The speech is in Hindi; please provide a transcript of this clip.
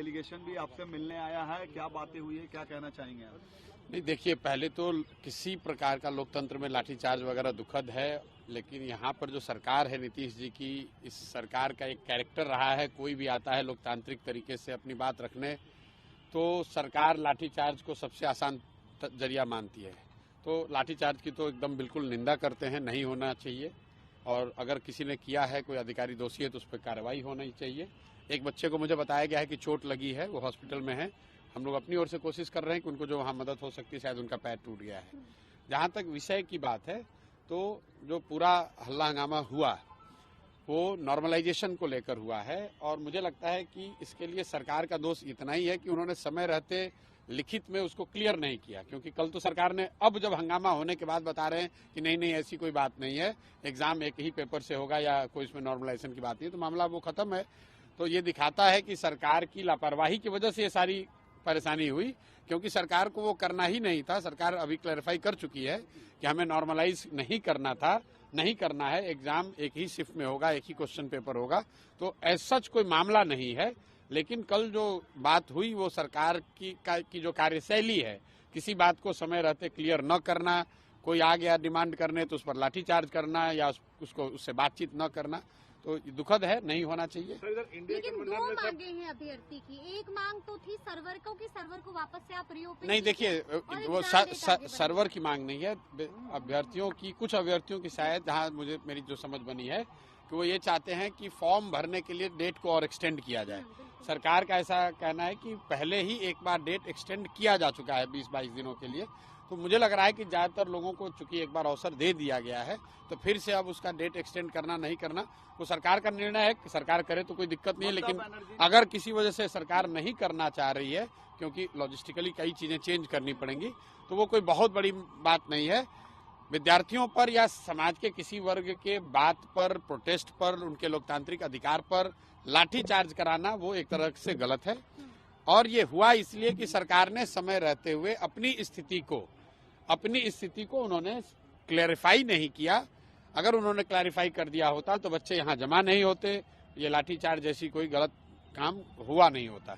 डेलीगेशन भी आपसे मिलने आया है, क्या बातें हुई है, क्या कहना चाहेंगे आप? नहीं, देखिए, पहले तो किसी प्रकार का लोकतंत्र में लाठीचार्ज वगैरह दुखद है, लेकिन यहाँ पर जो सरकार है नीतीश जी की, इस सरकार का एक कैरेक्टर रहा है, कोई भी आता है लोकतांत्रिक तरीके से अपनी बात रखने, तो सरकार लाठीचार्ज को सबसे आसान जरिया मानती है। तो लाठीचार्ज की तो एकदम बिल्कुल निंदा करते हैं, नहीं होना चाहिए, और अगर किसी ने किया है, कोई अधिकारी दोषी है, तो उस पर कार्रवाई होनी चाहिए। एक बच्चे को मुझे बताया गया है कि चोट लगी है, वो हॉस्पिटल में है। हम लोग अपनी ओर से कोशिश कर रहे हैं कि उनको जो वहाँ मदद हो सकती है, शायद उनका पैर टूट गया है। जहाँ तक विषय की बात है, तो जो पूरा हल्ला हंगामा हुआ वो नॉर्मलाइजेशन को लेकर हुआ है, और मुझे लगता है कि इसके लिए सरकार का दोष इतना ही है कि उन्होंने समय रहते लिखित में उसको क्लियर नहीं किया। क्योंकि कल तो सरकार ने, अब जब हंगामा होने के बाद बता रहे हैं कि नहीं ऐसी कोई बात नहीं है, एग्जाम एक ही पेपर से होगा या कोई इसमें नॉर्मलाइजेशन की बात नहीं है, तो मामला वो खत्म है। तो ये दिखाता है कि सरकार की लापरवाही की वजह से ये सारी परेशानी हुई, क्योंकि सरकार को वो करना ही नहीं था। सरकार अभी क्लैरिफाई कर चुकी है कि हमें नॉर्मलाइज नहीं करना था, नहीं करना है, एग्जाम एक ही शिफ्ट में होगा, एक ही क्वेश्चन पेपर होगा, तो ऐसा सच कोई मामला नहीं है। लेकिन कल जो बात हुई वो सरकार की जो कार्यशैली है, किसी बात को समय रहते क्लियर न करना, कोई आ गया डिमांड करने तो उस पर लाठीचार्ज करना या उसको उससे बातचीत न करना, तो दुखद है, नहीं होना चाहिए। लेकिन दो मांगे हैं अभ्यर्थी की, एक मांग तो थी सर्वर को वापस से आप रिओपन नहीं, देखिए, वो सर्वर की मांग नहीं है, अभ्यर्थियों की, कुछ अभ्यर्थियों की शायद, जहाँ मुझे मेरी जो समझ बनी है कि वो ये चाहते हैं कि फॉर्म भरने के लिए डेट को और एक्सटेंड किया जाए। सरकार का ऐसा कहना है कि पहले ही एक बार डेट एक्सटेंड किया जा चुका है 20-22 दिनों के लिए। तो मुझे लग रहा है कि ज्यादातर लोगों को चूंकि एक बार अवसर दे दिया गया है, तो फिर से अब उसका डेट एक्सटेंड करना नहीं करना वो सरकार का निर्णय है। कि सरकार करे तो कोई दिक्कत नहीं है, लेकिन अगर किसी वजह से सरकार नहीं करना चाह रही है, क्योंकि लॉजिस्टिकली कई चीजें चेंज करनी पड़ेंगी, तो वो कोई बहुत बड़ी बात नहीं है। विद्यार्थियों पर या समाज के किसी वर्ग के बात पर, प्रोटेस्ट पर, उनके लोकतांत्रिक अधिकार पर लाठीचार्ज कराना वो एक तरह से गलत है। और ये हुआ इसलिए कि सरकार ने समय रहते हुए अपनी स्थिति को उन्होंने क्लैरिफाई नहीं किया। अगर उन्होंने क्लैरिफाई कर दिया होता तो बच्चे यहाँ जमा नहीं होते, ये लाठीचार्ज जैसी कोई गलत काम हुआ नहीं होता।